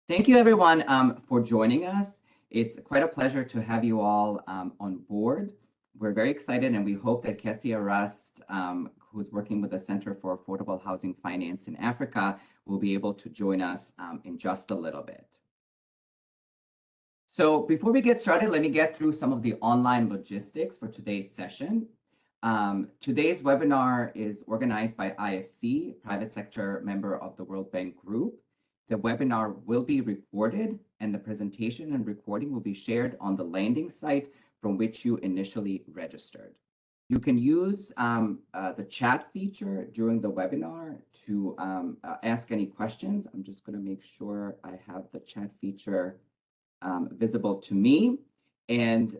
Thank you, everyone, for joining us. It's quite a pleasure to have you all on board. We're very excited, and we hope that Kessia Rust, who's working with the Center for Affordable Housing Finance in Africa, will be able to join us in just a little bit. So before we get started, let me get through some of the online logistics for today's session. Today's webinar is organized by IFC, private sector member of the World Bank Group. The webinar will be recorded, and the presentation and recording will be shared on the landing site from which you initially registered. You can use the chat feature during the webinar to ask any questions. I'm just going to make sure I have the chat feature visible to me. And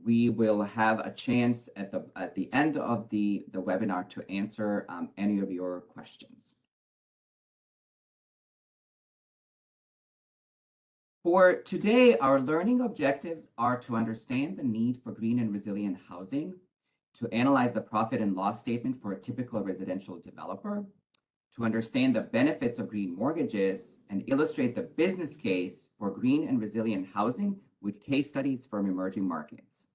we will have a chance at the end of the webinar to answer any of your questions. For today, our learning objectives are to understand the need for green and resilient housing, to analyze the profit and loss statement for a typical residential developer, to understand the benefits of green mortgages, and illustrate the business case for green and resilient housing with case studies from emerging markets.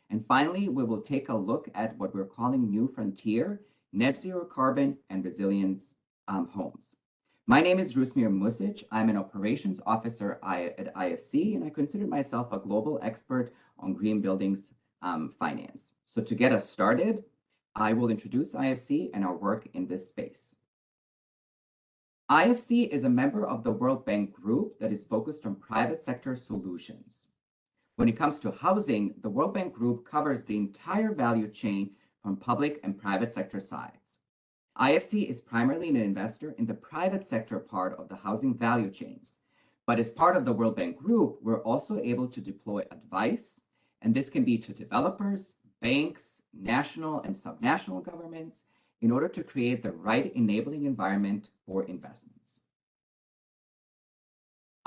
And finally, we will take a look at what we're calling New Frontier, net zero carbon and resilience homes. My name is Rusmir Music. I'm an operations officer at IFC, and I consider myself a global expert on green buildings finance. So to get us started, I will introduce IFC and our work in this space. IFC is a member of the World Bank Group that is focused on private sector solutions. When it comes to housing, the World Bank Group covers the entire value chain from public and private sector sides. IFC is primarily an investor in the private sector part of the housing value chains. But as part of the World Bank Group, we're also able to deploy advice, and this can be to developers, banks, national and subnational governments, in order to create the right enabling environment for investments.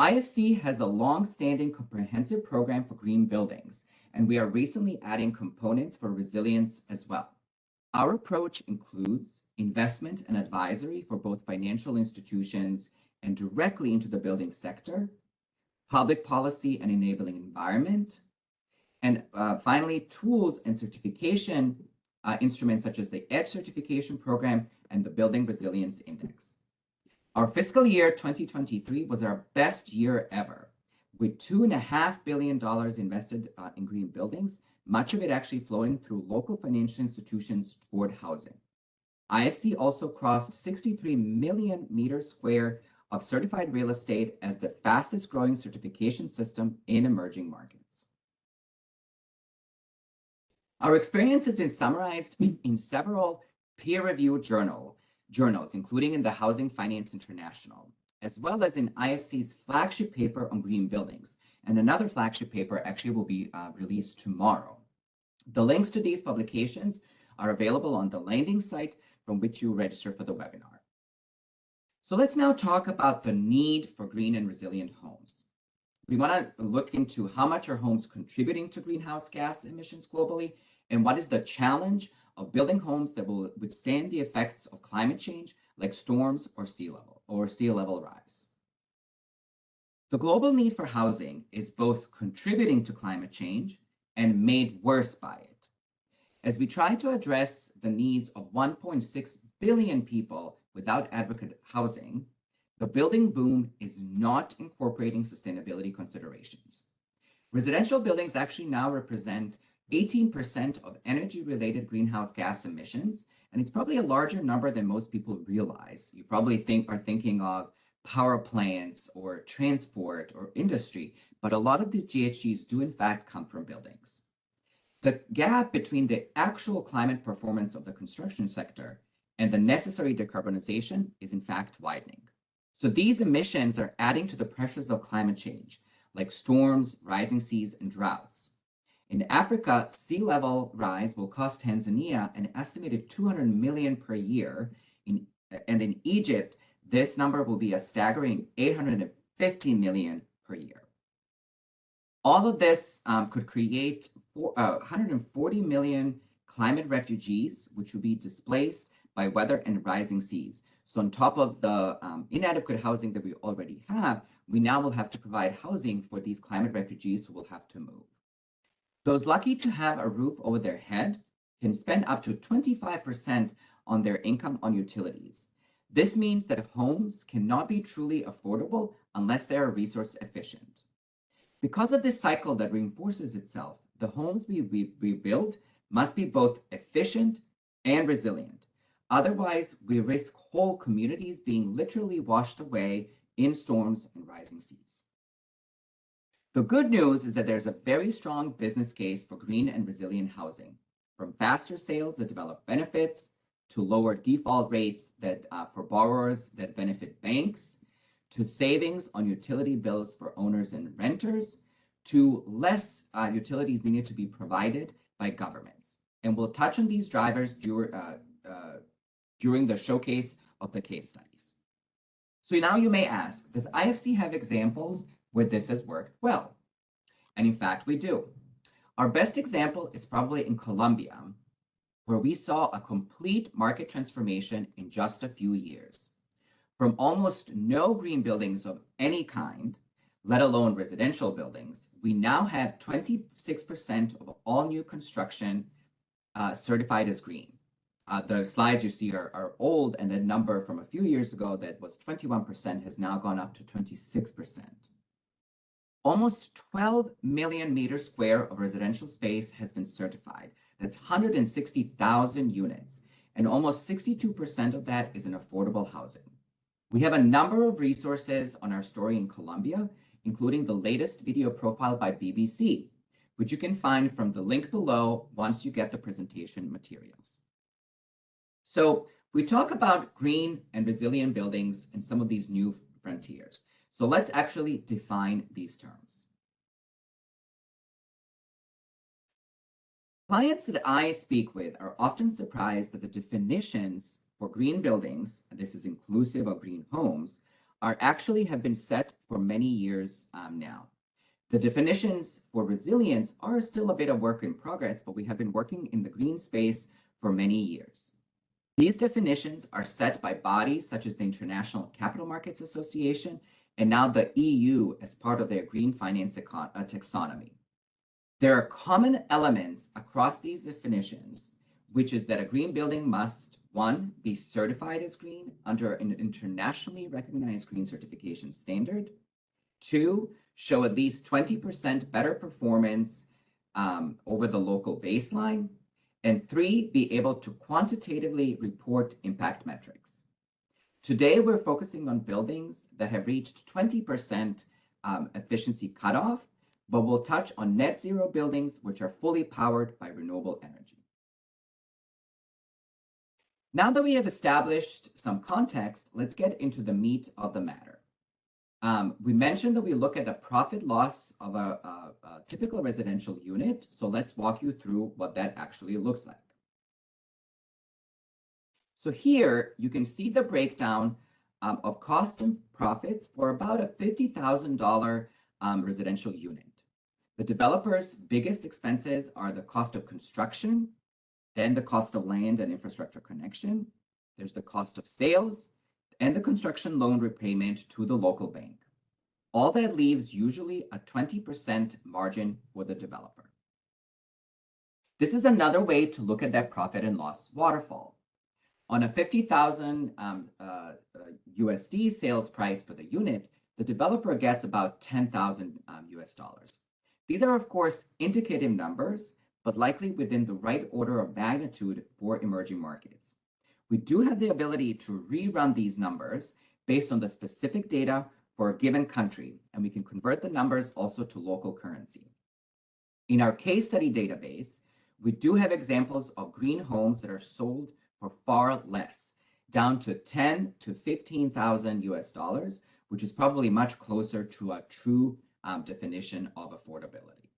IFC has a long-standing comprehensive program for green buildings, and we are recently adding components for resilience as well. Our approach includes investment and advisory for both financial institutions and directly into the building sector, public policy and enabling environment, and finally, tools and certification instruments such as the EDGE certification program and the Building Resilience Index. Our fiscal year 2023 was our best year ever, with $2.5 billion invested in green buildings, much of it actually flowing through local financial institutions toward housing. IFC also crossed 63 million meters square of certified real estate as the fastest growing certification system in emerging markets. Our experience has been summarized in several peer-reviewed journals, including in the Housing Finance International, as well as in IFC's flagship paper on green buildings. And another flagship paper actually will be released tomorrow. The links to these publications are available on the landing site from which you register for the webinar. So let's now talk about the need for green and resilient homes. We want to look into how much are homes contributing to greenhouse gas emissions globally, and what is the challenge of building homes that will withstand the effects of climate change, like storms or sea level rise. The global need for housing is both contributing to climate change and made worse by it. As we try to address the needs of 1.6 billion people without adequate housing, the building boom is not incorporating sustainability considerations. Residential buildings actually now represent 18% of energy-related greenhouse gas emissions, and it's probably a larger number than most people realize. You probably are thinking of power plants or transport or industry, but a lot of the GHGs do in fact come from buildings. The gap between the actual climate performance of the construction sector and the necessary decarbonization is in fact widening. So these emissions are adding to the pressures of climate change, like storms, rising seas, and droughts. In Africa, sea level rise will cost Tanzania an estimated 200 million per year, and in Egypt, this number will be a staggering 850 million per year. All of this could create 140 million climate refugees, which will be displaced by weather and rising seas. So on top of the inadequate housing that we already have, we now will have to provide housing for these climate refugees who will have to move. Those lucky to have a roof over their head can spend up to 25% on their income on utilities. This means that homes cannot be truly affordable unless they are resource efficient. Because of this cycle that reinforces itself, the homes we build must be both efficient and resilient. Otherwise, we risk whole communities being literally washed away in storms and rising seas. The good news is that there's a very strong business case for green and resilient housing, from faster sales that develop benefits, to lower default rates that for borrowers that benefit banks, to savings on utility bills for owners and renters, to less utilities needed to be provided by governments. And we'll touch on these drivers during the showcase of the case studies. So now you may ask, does IFC have examples where this has worked well? And in fact, we do. Our best example is probably in Colombia, where we saw a complete market transformation in just a few years. From almost no green buildings of any kind, let alone residential buildings, we now have 26% of all new construction certified as green. The slides you see are old, and the number from a few years ago that was 21% has now gone up to 26%. Almost 12 million meters square of residential space has been certified. That's 160,000 units, and almost 62% of that is in affordable housing. We have a number of resources on our story in Colombia, including the latest video profile by BBC, which you can find from the link below once you get the presentation materials. So we talk about green and resilient buildings and some of these new frontiers. So let's actually define these terms. Clients that I speak with are often surprised that the definitions for green buildings, and this is inclusive of green homes, actually have been set for many years now. The definitions for resilience are still a bit of work in progress, but we have been working in the green space for many years. These definitions are set by bodies such as the International Capital Markets Association and now the EU as part of their green finance taxonomy. There are common elements across these definitions, which is that a green building must, 1, be certified as green under an internationally recognized green certification standard, 2, show at least 20% better performance over the local baseline, and 3, be able to quantitatively report impact metrics. Today, we're focusing on buildings that have reached 20% efficiency cutoff, but we'll touch on net zero buildings which are fully powered by renewable energy. Now that we have established some context, let's get into the meat of the matter. We mentioned that we look at the profit loss of a typical residential unit, so let's walk you through what that actually looks like. So here you can see the breakdown of costs and profits for about a $50,000 residential unit. The developer's biggest expenses are the cost of construction, then the cost of land and infrastructure connection, there's the cost of sales, and the construction loan repayment to the local bank. All that leaves usually a 20% margin for the developer. This is another way to look at that profit and loss waterfall. On a 50,000 USD sales price for the unit, the developer gets about 10,000 US dollars. These are, of course, indicative numbers, but likely within the right order of magnitude for emerging markets. We do have the ability to rerun these numbers based on the specific data for a given country, and we can convert the numbers also to local currency. In our case study database, we do have examples of green homes that are sold for far less, down to 10 to 15,000 US dollars, which is probably much closer to a true definition of affordability.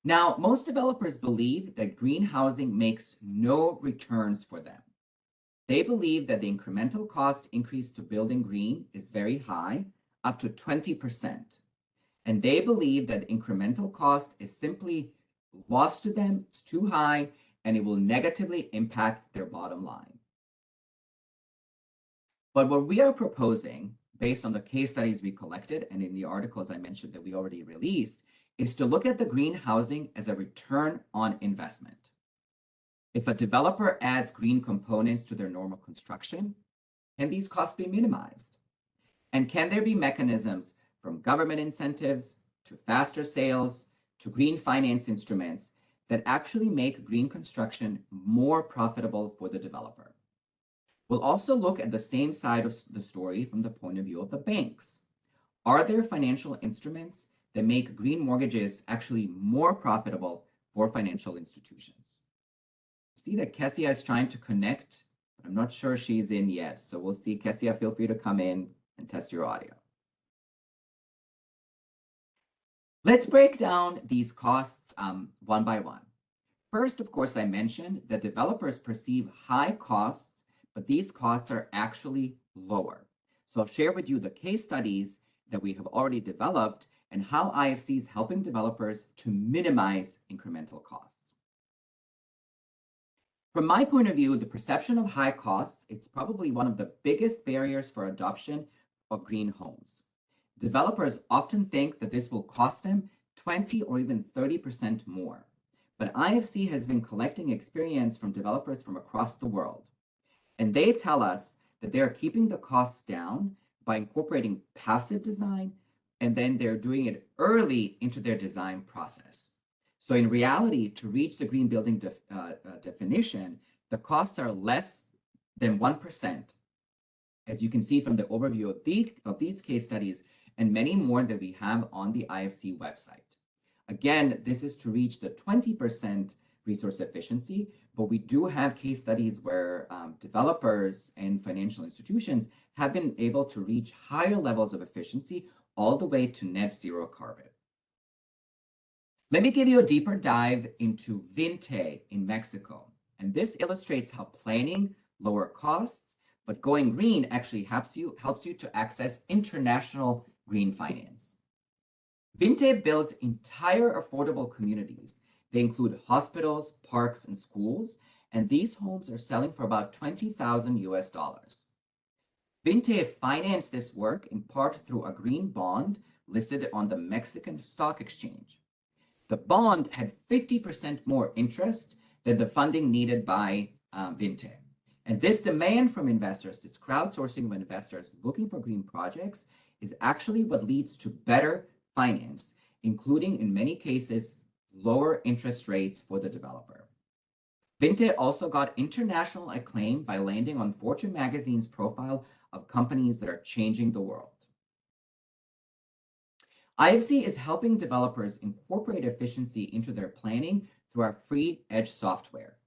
Now, most developers believe that green housing makes no returns for them. They believe that the incremental cost increase to building green is very high, up to 20%. And they believe that incremental cost is simply lost to them, it's too high, and it will negatively impact their bottom line. But what we are proposing, based on the case studies we collected and in the articles I mentioned that we already released, is to look at the green housing as a return on investment. If a developer adds green components to their normal construction, can these costs be minimized? And can there be mechanisms from government incentives to faster sales to green finance instruments that actually make green construction more profitable for the developer? We'll also look at the same side of the story from the point of view of the banks. Are there financial instruments that make green mortgages actually more profitable for financial institutions? See that Kessia is trying to connect, but I'm not sure she's in yet. So we'll see. Kessia, feel free to come in and test your audio. Let's break down these costs one by one. First, of course, I mentioned that developers perceive high costs, but these costs are actually lower. So I'll share with you the case studies that we have already developed and how IFC is helping developers to minimize incremental costs. From my point of view, the perception of high costs, it's probably one of the biggest barriers for adoption of green homes. Developers often think that this will cost them 20 or even 30% more. But IFC has been collecting experience from developers from across the world. And they tell us that they're keeping the costs down by incorporating passive design, and then they're doing it early into their design process. So in reality, to reach the green building definition, the costs are less than 1%, as you can see from the overview of these case studies and many more that we have on the IFC website. Again, this is to reach the 20% resource efficiency, but we do have case studies where developers and financial institutions have been able to reach higher levels of efficiency all the way to net zero carbon. Let me give you a deeper dive into Vinte in Mexico. And this illustrates how planning lower costs, but going green actually helps you to access international green finance. Vinte builds entire affordable communities. They include hospitals, parks, and schools, and these homes are selling for about $20,000 US. Vinte financed this work in part through a green bond listed on the Mexican Stock Exchange. The bond had 50% more interest than the funding needed by Vinte. And this demand from investors, this crowdsourcing of investors looking for green projects, is actually what leads to better finance, including in many cases, lower interest rates for the developer. Vinte also got international acclaim by landing on Fortune magazine's profile of companies that are changing the world. IFC is helping developers incorporate efficiency into their planning through our free Edge software.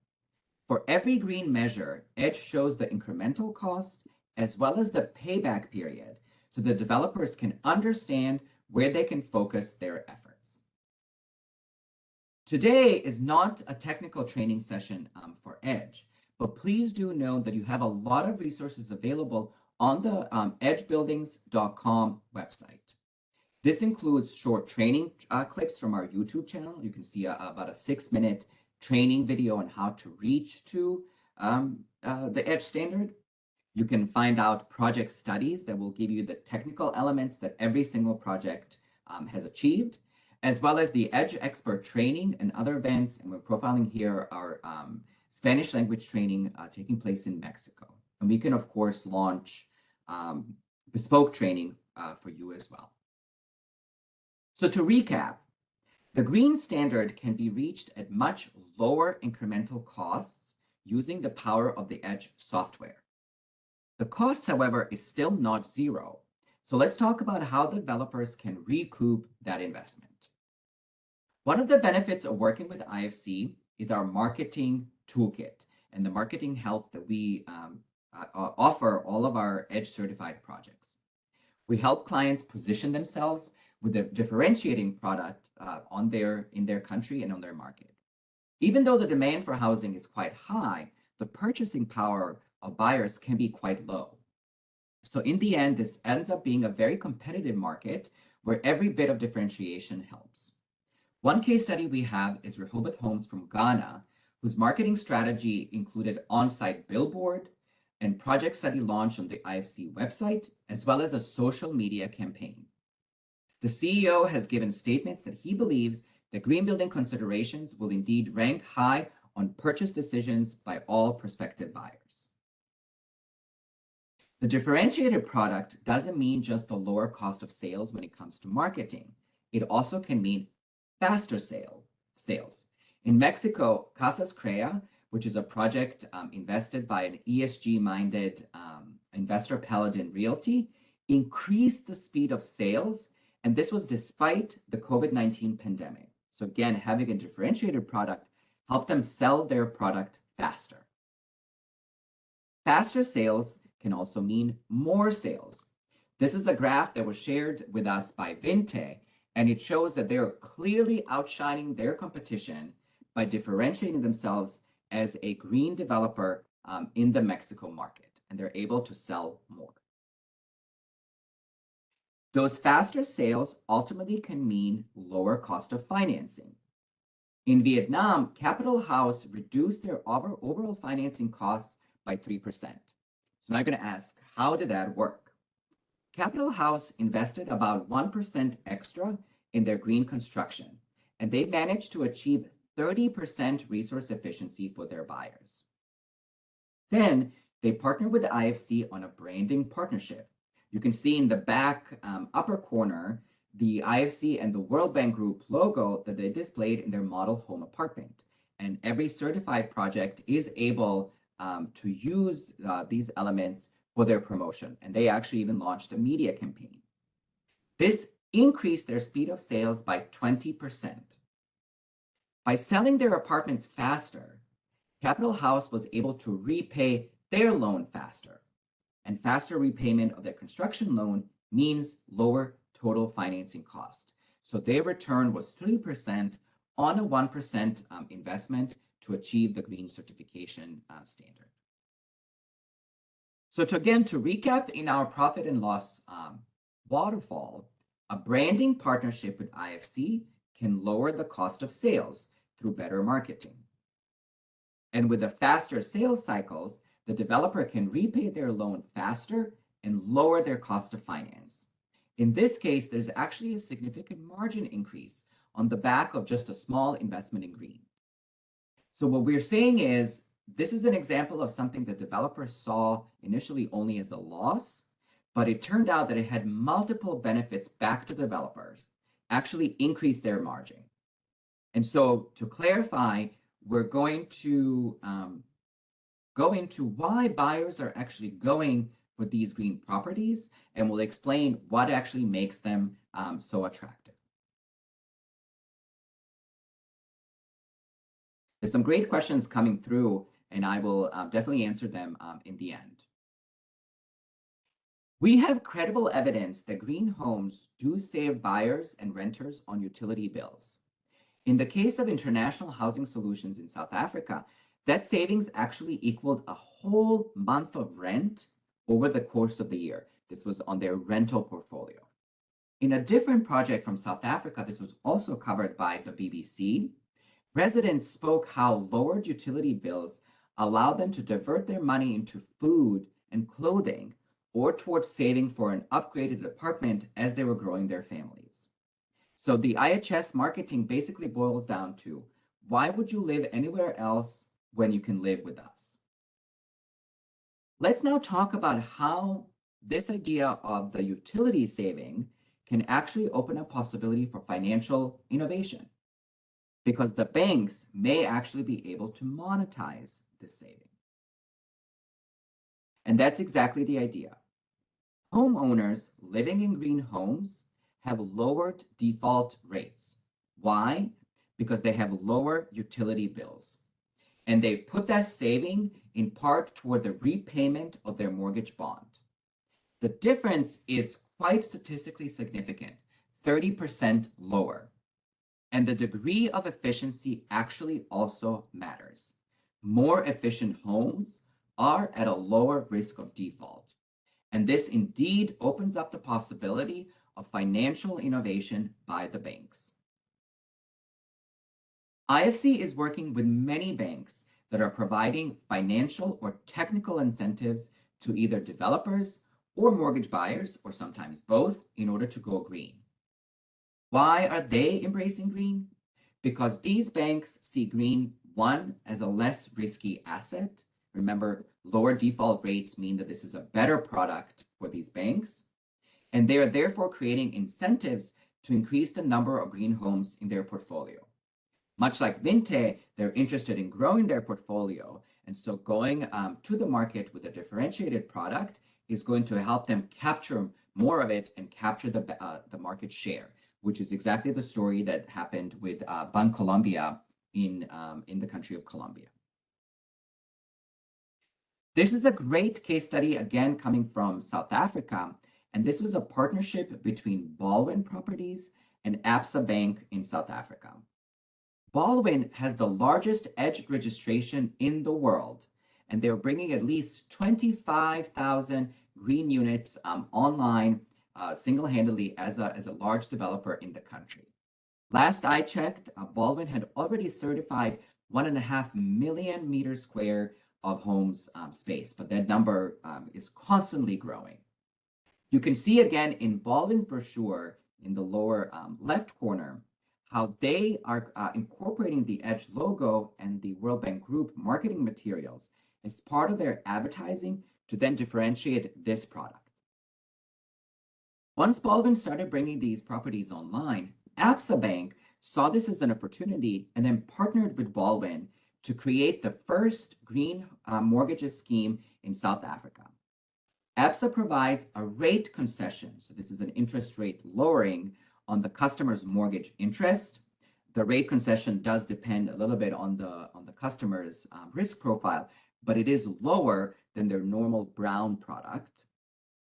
For every green measure, Edge shows the incremental cost as well as the payback period, so the developers can understand where they can focus their efforts. Today is not a technical training session for Edge, but please do know that you have a lot of resources available on the edgebuildings.com website. This includes short training clips from our YouTube channel. You can see about a 6-minute training video on how to reach to the Edge standard. You can find out project studies that will give you the technical elements that every single project has achieved, as well as the Edge expert training and other events. And we're profiling here our Spanish language training taking place in Mexico. And we can, of course, launch bespoke training for you as well. So to recap, the green standard can be reached at much lower incremental costs using the power of the Edge software. The cost, however, is still not zero. So let's talk about how developers can recoup that investment. One of the benefits of working with IFC is our marketing toolkit and the marketing help that we offer all of our Edge certified projects. We help clients position themselves with a differentiating product in their country and on their market. Even though the demand for housing is quite high, the purchasing power of buyers can be quite low. So in the end, this ends up being a very competitive market where every bit of differentiation helps. One case study we have is Recouping Homes from Ghana, whose marketing strategy included on-site billboard, and project study launched on the IFC website, as well as a social media campaign. The CEO has given statements that he believes that green building considerations will indeed rank high on purchase decisions by all prospective buyers. The differentiated product doesn't mean just a lower cost of sales when it comes to marketing. It also can mean faster sales. In Mexico, Casas Crea, which is a project invested by an ESG-minded investor, Paladin Realty, increased the speed of sales, and this was despite the COVID-19 pandemic. So again, having a differentiated product helped them sell their product faster. Faster sales can also mean more sales. This is a graph that was shared with us by Vinte, and it shows that they are clearly outshining their competition by differentiating themselves as a green developer in the Mexico market, and they're able to sell more. Those faster sales ultimately can mean lower cost of financing. In Vietnam, Capital House reduced their overall financing costs by 3%. So now I'm going to ask, how did that work? Capital House invested about 1% extra in their green construction, and they managed to achieve 30% resource efficiency for their buyers. Then they partnered with the IFC on a branding partnership. You can see in the back upper corner, the IFC and the World Bank Group logo that they displayed in their model home apartment. And every certified project is able to use these elements for their promotion. And they actually even launched a media campaign. This increased their speed of sales by 20%. By selling their apartments faster, Capital House was able to repay their loan faster. And faster repayment of their construction loan means lower total financing cost. So their return was 3% on a 1% investment to achieve the green certification standard. So to recap in our profit and loss waterfall, a branding partnership with IFC can lower the cost of sales through better marketing. And with the faster sales cycles, the developer can repay their loan faster and lower their cost of finance. In this case, there's actually a significant margin increase on the back of just a small investment in green. So what we're saying is, this is an example of something that developers saw initially only as a loss, but it turned out that it had multiple benefits back to developers, actually increased their margin. And so to clarify, we're going to go into why buyers are actually going for these green properties, and we'll explain what actually makes them so attractive. There's some great questions coming through, and I will definitely answer them in the end. We have credible evidence that green homes do save buyers and renters on utility bills. In the case of International Housing Solutions in South Africa, that savings actually equaled a whole month of rent over the course of the year. This was on their rental portfolio. In a different project from South Africa, this was also covered by the BBC. Residents spoke how lowered utility bills allowed them to divert their money into food and clothing or towards saving for an upgraded apartment as they were growing their families. So the IHS marketing basically boils down to, why would you live anywhere else when you can live with us? Let's now talk about how this idea of the utility saving can actually open a possibility for financial innovation, because the banks may actually be able to monetize this saving. And that's exactly the idea. Homeowners living in green homes have lowered default rates. Why? Because they have lower utility bills. And they put that saving in part toward the repayment of their mortgage bond. The difference is quite statistically significant, 30% lower. And the degree of efficiency actually also matters. More efficient homes are at a lower risk of default. And this indeed opens up the possibility of financial innovation by the banks. IFC is working with many banks that are providing financial or technical incentives to either developers or mortgage buyers, or sometimes both, in order to go green. Why are they embracing green? Because these banks see green, one, as a less risky asset. Remember, lower default rates mean that this is a better product for these banks. And they are therefore creating incentives to increase the number of green homes in their portfolio. Much like Vinte, they're interested in growing their portfolio. And so going to the market with a differentiated product is going to help them capture more of it and capture the market share, which is exactly the story that happened with Bancolombia in the country of Colombia. This is a great case study, again, coming from South Africa. And this was a partnership between Baldwin Properties and Absa Bank in South Africa. Baldwin has the largest edge registration in the world, and they're bringing at least 25,000 green units online single-handedly as a large developer in the country. Last I checked, Baldwin had already certified 1.5 million meters square of homes space, but that number is constantly growing. You can see again in Baldwin's brochure in the lower left corner how they are incorporating the Edge logo and the World Bank Group marketing materials as part of their advertising to then differentiate this product. Once Baldwin started bringing these properties online, Absa Bank saw this as an opportunity and then partnered with Baldwin to create the first green mortgages scheme in South Africa. Absa provides a rate concession, so this is an interest rate lowering on the customer's mortgage interest. The rate concession does depend a little bit on the customer's risk profile, but it is lower than their normal Brown product.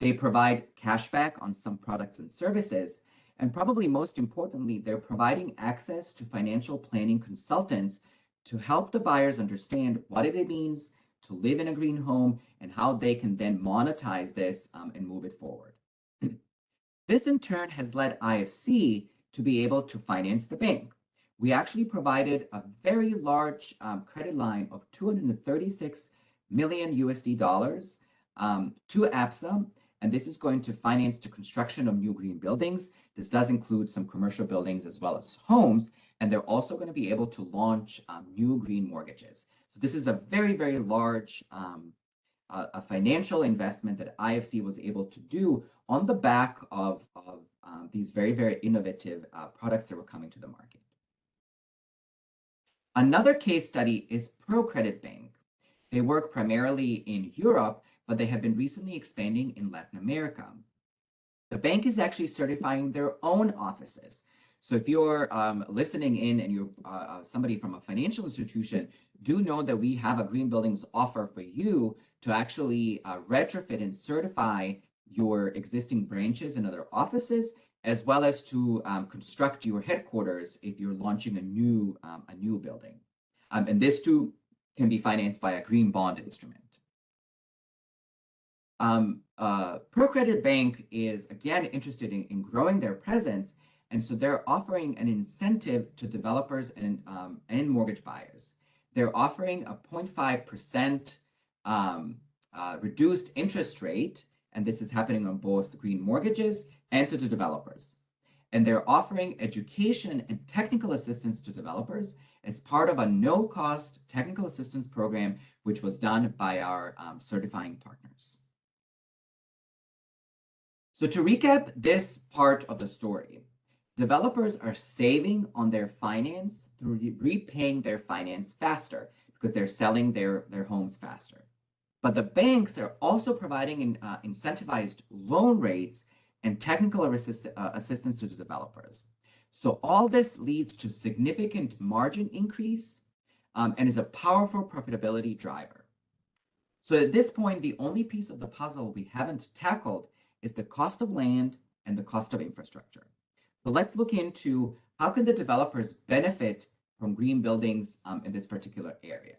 They provide cashback on some products and services, and probably most importantly, they're providing access to financial planning consultants to help the buyers understand what it means to live in a green home and how they can then monetize this and move it forward. This in turn has led IFC to be able to finance the bank. We actually provided a very large credit line of 236 million USD dollars to Absa, and this is going to finance the construction of new green buildings. This does include some commercial buildings as well as homes, and they're also going to be able to launch new green mortgages. So this is a very, very large a financial investment that IFC was able to do on the back of these very, very innovative products that were coming to the market. Another case study is ProCredit Bank. They work primarily in Europe, but they have been recently expanding in Latin America. The bank is actually certifying their own offices. So if you're listening in and you're somebody from a financial institution, do know that we have a green buildings offer for you to actually retrofit and certify your existing branches and other offices, as well as to construct your headquarters if you're launching a new building. And this too can be financed by a green bond instrument. ProCredit Bank is again interested in growing their presence, and so they're offering an incentive to developers and mortgage buyers. They're offering a 0.5% reduced interest rate, and this is happening on both green mortgages and to the developers. And they're offering education and technical assistance to developers as part of a no-cost technical assistance program, which was done by our certifying partners. So to recap this part of the story, developers are saving on their finance through repaying their finance faster because they're selling their homes faster. But the banks are also providing incentivized loan rates and technical assistance to the developers. So all this leads to significant margin increase and is a powerful profitability driver. So at this point, the only piece of the puzzle we haven't tackled is the cost of land and the cost of infrastructure. So let's look into how can the developers benefit from green buildings in this particular area.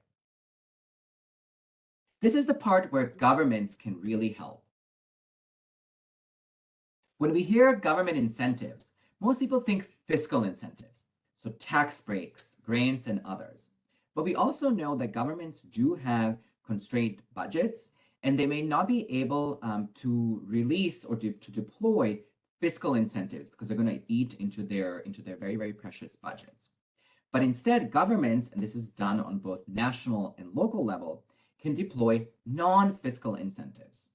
This is the part where governments can really help. When we hear government incentives, most people think fiscal incentives, so tax breaks, grants, and others. But we also know that governments do have constrained budgets, and they may not be able to release or to deploy fiscal incentives because they're going to eat into their very, very precious budgets. But instead, governments, and this is done on both national and local level, can deploy non-fiscal incentives.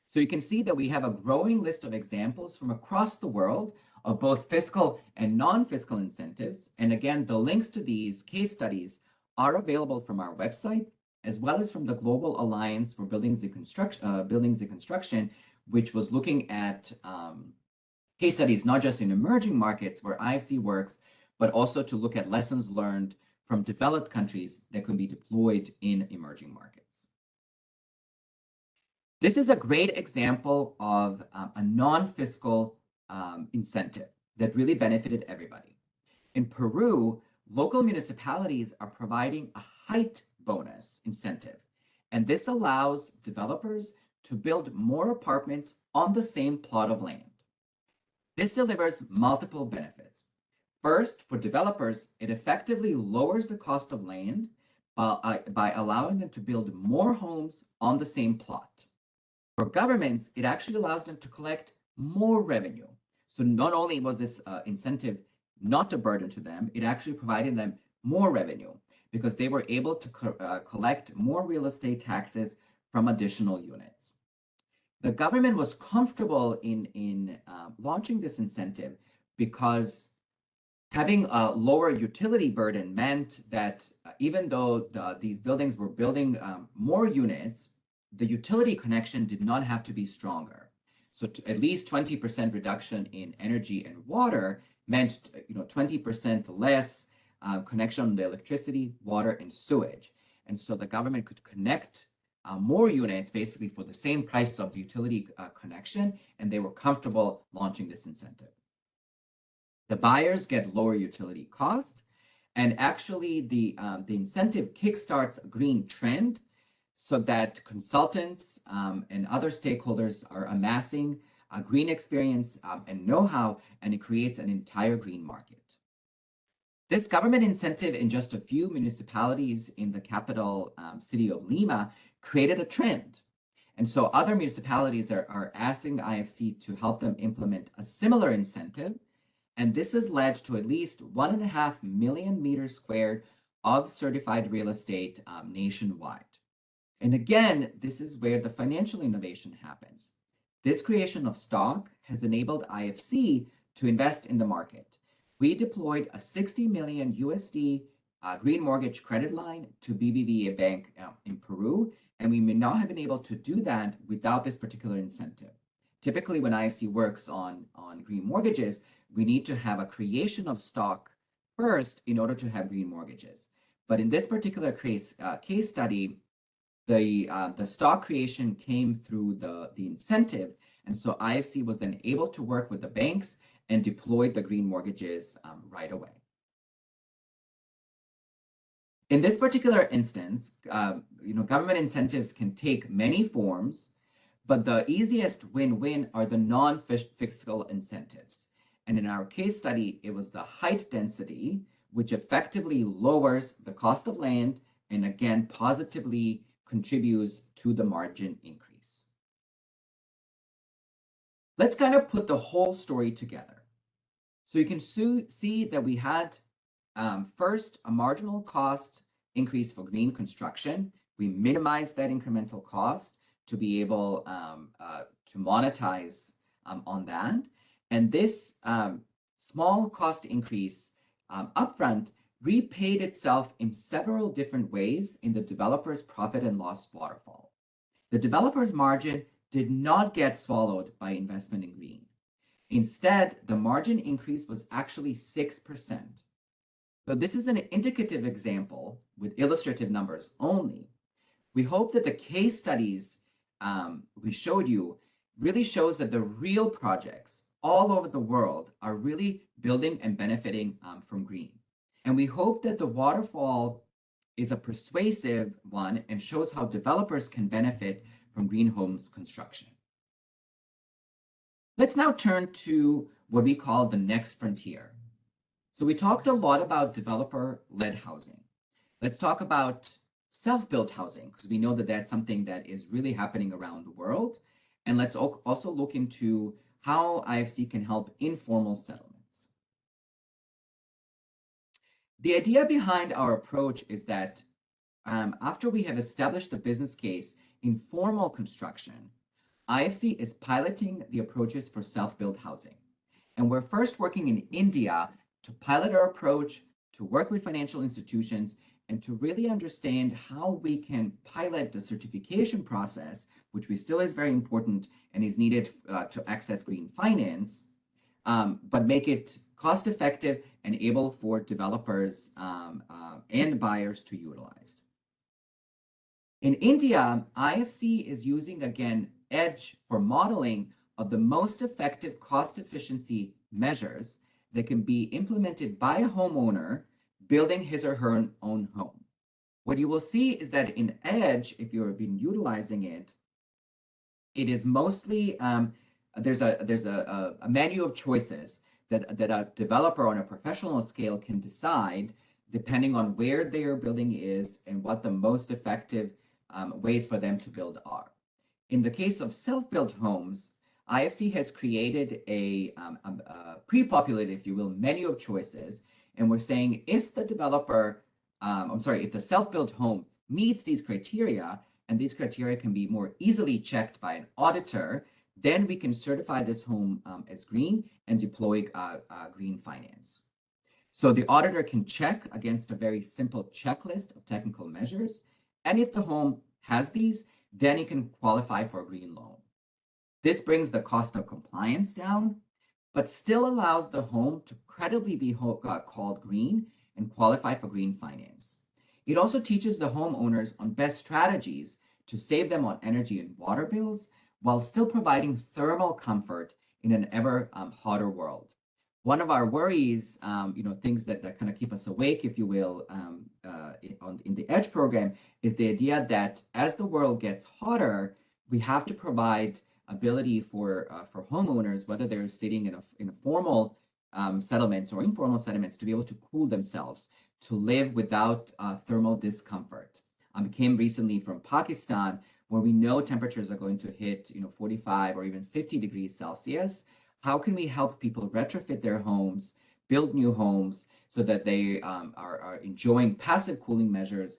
So you can see that we have a growing list of examples from across the world of both fiscal and non-fiscal incentives. And again, the links to these case studies are available from our website, as well as from the Global Alliance for Buildings and Construction, which was looking at case studies not just in emerging markets where IFC works, but also to look at lessons learned from developed countries that could be deployed in emerging markets. This is a great example of a non-fiscal incentive that really benefited everybody. In Peru, local municipalities are providing a height bonus incentive, and this allows developers to build more apartments on the same plot of land. This delivers multiple benefits. First, for developers, it effectively lowers the cost of land by allowing them to build more homes on the same plot. For governments, it actually allows them to collect more revenue. So not only was this incentive not a burden to them, it actually provided them more revenue because they were able to collect more real estate taxes from additional units. The government was comfortable in launching this incentive because having a lower utility burden meant that even though these buildings were building more units, the utility connection did not have to be stronger. So at least 20% reduction in energy and water meant 20% less connection on the electricity, water, and sewage. And so the government could connect more units basically for the same price of the utility connection, and they were comfortable launching this incentive. The buyers get lower utility costs, and actually the incentive kickstarts a green trend so that consultants and other stakeholders are amassing a green experience and know-how, and it creates an entire green market. This government incentive in just a few municipalities in the capital city of Lima created a trend. And so other municipalities are asking IFC to help them implement a similar incentive. And this has led to at least 1.5 million meters squared of certified real estate nationwide. And again, this is where the financial innovation happens. This creation of stock has enabled IFC to invest in the market. We deployed a 60 million USD green mortgage credit line to BBVA Bank in Peru, and we may not have been able to do that without this particular incentive. Typically, when IFC works on green mortgages, we need to have a creation of stock first in order to have green mortgages. But in this particular case study, the stock creation came through the incentive, and so IFC was then able to work with the banks and deployed the green mortgages right away. In this particular instance, government incentives can take many forms, but the easiest win-win are the non-fiscal incentives. And in our case study, it was the height density, which effectively lowers the cost of land and again positively contributes to the margin increase. Let's kind of put the whole story together. So you can see that we had first a marginal cost increase for green construction. We minimized that incremental cost to be able to monetize on that. And this small cost increase upfront repaid itself in several different ways in the developer's profit and loss waterfall. The developer's margin did not get swallowed by investment in green. Instead, the margin increase was actually 6%. So this is an indicative example with illustrative numbers only. We hope that the case studies we showed you really shows that the real projects all over the world are really building and benefiting from green. And we hope that the waterfall is a persuasive one and shows how developers can benefit from green homes construction. Let's now turn to what we call the next frontier. So we talked a lot about developer-led housing. Let's talk about self-built housing, because we know that that's something that is really happening around the world. And let's also look into how IFC can help informal settlements. The idea behind our approach is that after we have established the business case in formal construction, IFC is piloting the approaches for self-built housing. And we're first working in India to pilot our approach, to work with financial institutions, and to really understand how we can pilot the certification process, which we still is very important and is needed to access green finance, but make it cost effective and able for developers and buyers to utilize. In India, IFC is using, again, EDGE for modeling of the most effective cost efficiency measures that can be implemented by a homeowner building his or her own home. What you will see is that in EDGE, if you've been utilizing it, it is mostly, there's a menu of choices that a developer on a professional scale can decide depending on where their building is and what the most effective ways for them to build are. In the case of self-built homes, IFC has created a pre-populated, if you will, menu of choices. And we're saying if the developer, if the self-built home meets these criteria, and these criteria can be more easily checked by an auditor, then we can certify this home as green and deploy green finance. So the auditor can check against a very simple checklist of technical measures. And if the home has these, then it can qualify for a green loan. This brings the cost of compliance down, but still allows the home to credibly be called green and qualify for green finance. It also teaches the homeowners on best strategies to save them on energy and water bills while still providing thermal comfort in an ever hotter world. One of our worries, things that kind of keep us awake, if you will, in the EDGE program, is the idea that as the world gets hotter, we have to provide ability for homeowners, whether they're sitting in a formal settlements or informal settlements, to be able to cool themselves, to live without thermal discomfort. I came recently from Pakistan, where we know temperatures are going to hit 45 or even 50 degrees Celsius. How can we help people retrofit their homes, build new homes, so that they are enjoying passive cooling measures,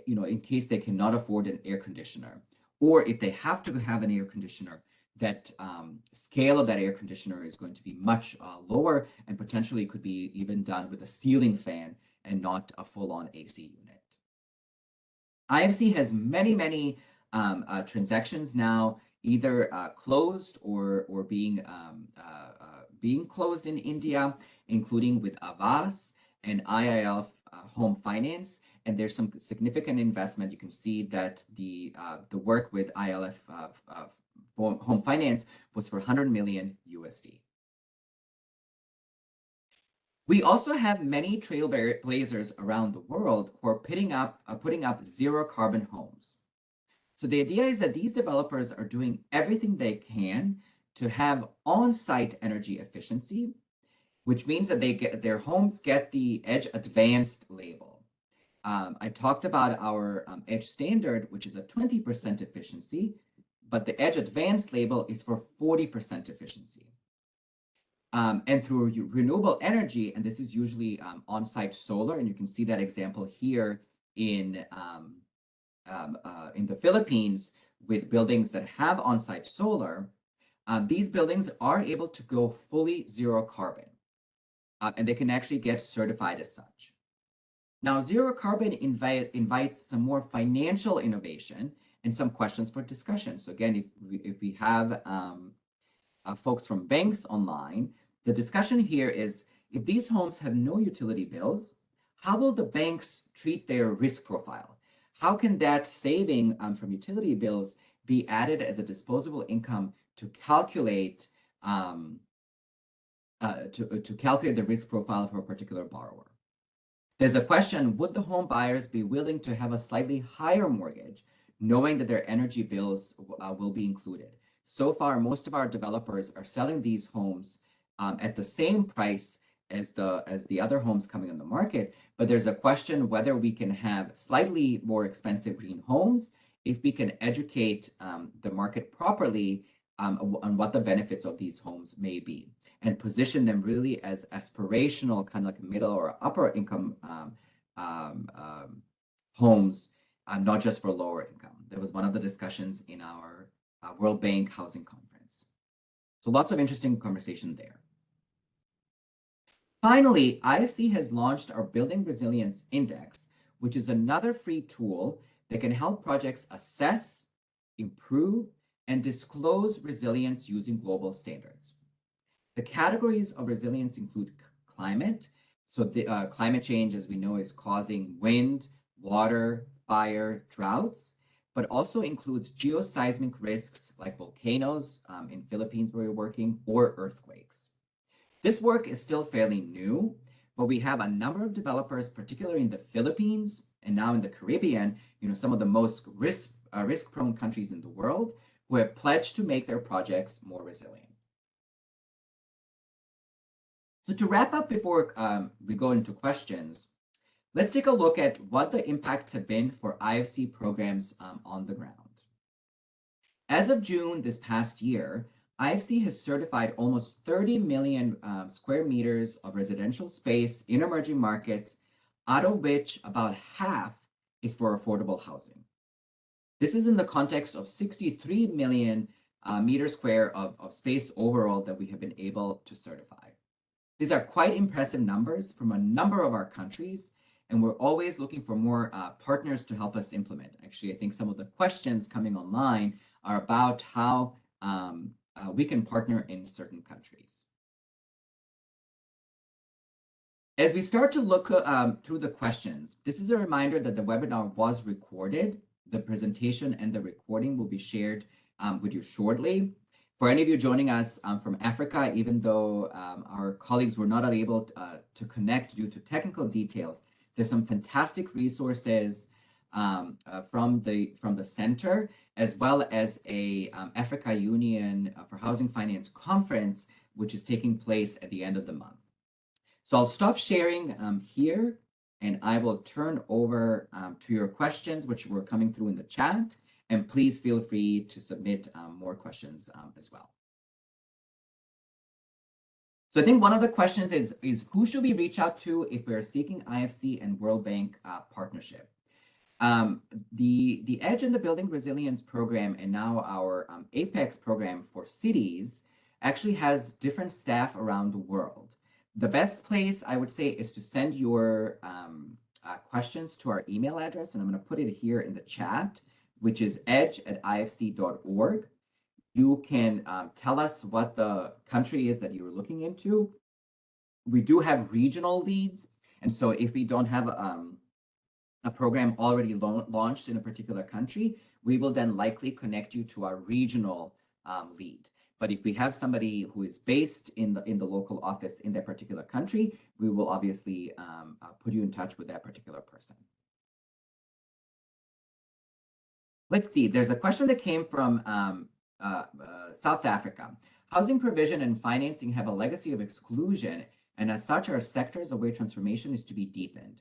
in case they cannot afford an air conditioner, or if they have to have an air conditioner, that scale of that air conditioner is going to be much lower, and potentially could be even done with a ceiling fan and not a full-on AC unit. IFC has many transactions now, either closed or being closed in India, including with Avas and IIF Home Finance. And there's some significant investment. You can see that the work with ILF Home Finance was for 100 million USD. We also have many trailblazers around the world who are putting up zero carbon homes. So the idea is that these developers are doing everything they can to have on-site energy efficiency, which means that their homes get the EDGE Advanced label. I talked about our EDGE Standard, which is a 20% efficiency, but the EDGE Advanced label is for 40% efficiency. And through renewable energy, and this is usually on-site solar, and you can see that example here in the Philippines with buildings that have on-site solar. These buildings are able to go fully zero carbon, and they can actually get certified as such. Now, zero carbon invites some more financial innovation and some questions for discussion. So again, if we have folks from banks online, the discussion here is, if these homes have no utility bills, how will the banks treat their risk profile? How can that saving from utility bills be added as a disposable income to calculate the risk profile for a particular borrower? There's a question, would the home buyers be willing to have a slightly higher mortgage, knowing that their energy bills will be included? So far, most of our developers are selling these homes at the same price the other homes coming on the market, but there's a question whether we can have slightly more expensive green homes if we can educate the market properly on what the benefits of these homes may be, and position them really as aspirational, kind of like middle or upper income homes, not just for lower income. That was one of the discussions in our World Bank Housing Conference. So lots of interesting conversation there. Finally, IFC has launched our Building Resilience Index, which is another free tool that can help projects assess, improve, and disclose resilience using global standards. The categories of resilience include climate. So the climate change, as we know, is causing wind, water, fire, droughts, but also includes geoseismic risks like volcanoes in Philippines where we're working, or earthquakes. This work is still fairly new, but we have a number of developers, particularly in the Philippines and now in the Caribbean, some of the most risk-prone countries in the world, who have pledged to make their projects more resilient. So to wrap up before we go into questions, let's take a look at what the impacts have been for IFC programs on the ground. As of June this past year, IFC has certified almost 30 million square meters of residential space in emerging markets, out of which about half is for affordable housing. This is in the context of 63 million meters square of space overall that we have been able to certify. These are quite impressive numbers from a number of our countries, and we're always looking for more partners to help us implement. Actually, I think some of the questions coming online are about how we can partner in certain countries. As we start to look through the questions, this is a reminder that the webinar was recorded. The presentation and the recording will be shared with you shortly. For any of you joining us from Africa, even though our colleagues were not able to connect due to technical details, there's some fantastic resources from the center, as well as a Africa Union for Housing Finance conference, which is taking place at the end of the month. So I'll stop sharing here, and I will turn over to your questions, which were coming through in the chat. And please feel free to submit more questions as well. So I think one of the questions is who should we reach out to if we're seeking IFC and World Bank partnership? The EDGE and the Building Resilience program, and now our APEX program for cities, actually has different staff around the world. The best place, I would say, is to send your questions to our email address, and I'm going to put it here in the chat, which is edge@ifc.org. You can tell us what the country is that you're looking into. We do have regional leads, and so if we don't have a program already launched in a particular country, we will then likely connect you to our regional lead. But if we have somebody who is based in the local office in that particular country, we will obviously put you in touch with that particular person. Let's see, there's a question that came from South Africa. Housing provision and financing have a legacy of exclusion, and as such are sectors of where transformation is to be deepened.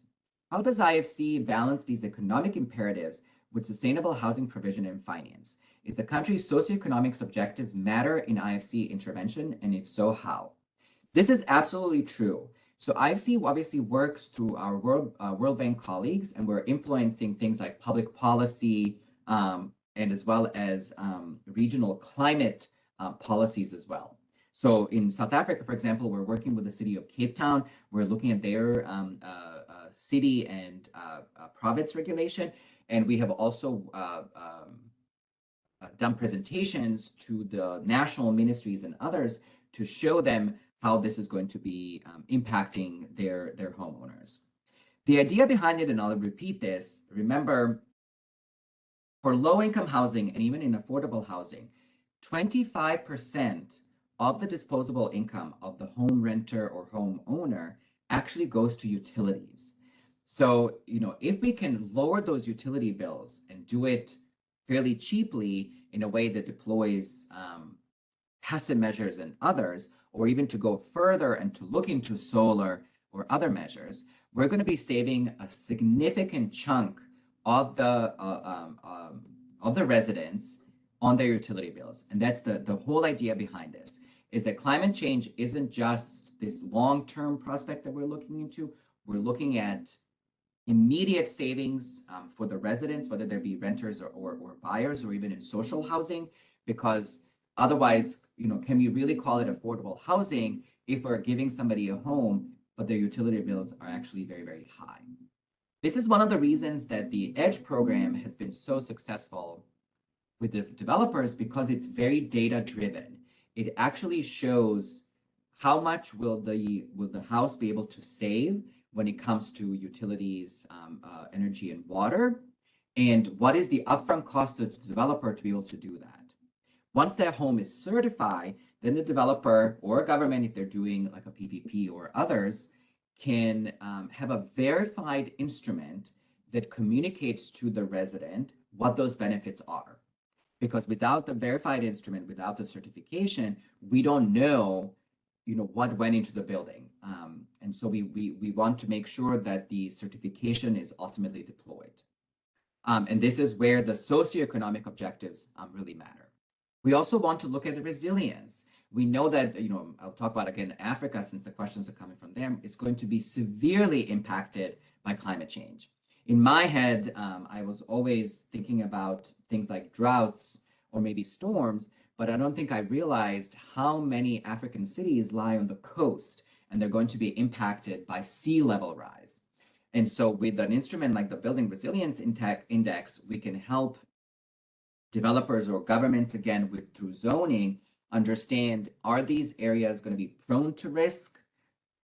How does IFC balance these economic imperatives with sustainable housing provision and finance? Is the country's socioeconomic objectives matter in IFC intervention, and if so, how? This is absolutely true. So IFC obviously works through our World Bank colleagues, and we're influencing things like public policy, and as well as regional climate policies as well. So in South Africa, for example, we're working with the city of Cape Town. We're looking at their city and province regulation, and we have also done presentations to the national ministries and others to show them how this is going to be impacting their homeowners. The idea behind it, and I'll repeat this, remember, for low-income housing and even in affordable housing, 25% of the disposable income of the home renter or homeowner actually goes to utilities. So, if we can lower those utility bills and do it fairly cheaply in a way that deploys passive measures and others, or even to go further and to look into solar or other measures, we're going to be saving a significant chunk of the residents on their utility bills. And that's the whole idea behind this, is that climate change isn't just this long-term prospect that we're looking into. We're looking at immediate savings for the residents, whether they be renters or buyers, or even in social housing, because otherwise, can we really call it affordable housing if we're giving somebody a home, but their utility bills are actually very, very high? This is one of the reasons that the EDGE program has been so successful with the developers, because it's very data driven. It actually shows how much will the house be able to save when it comes to utilities, energy, and water, and what is the upfront cost to the developer to be able to do that. Once that home is certified, then the developer or government, if they're doing like a PPP or others, can have a verified instrument that communicates to the resident what those benefits are. Because without the verified instrument, without the certification, we don't know, what went into the building. And so we want to make sure that the certification is ultimately deployed. And this is where the socioeconomic objectives really matter. We also want to look at the resilience. We know that, I'll talk about again Africa, since the questions are coming from them, is going to be severely impacted by climate change. In my head, I was always thinking about things like droughts or maybe storms, but I don't think I realized how many African cities lie on the coast, and they're going to be impacted by sea level rise. And so with an instrument like the Building Resilience Index, we can help developers or governments, again, through zoning, understand, are these areas going to be prone to risk?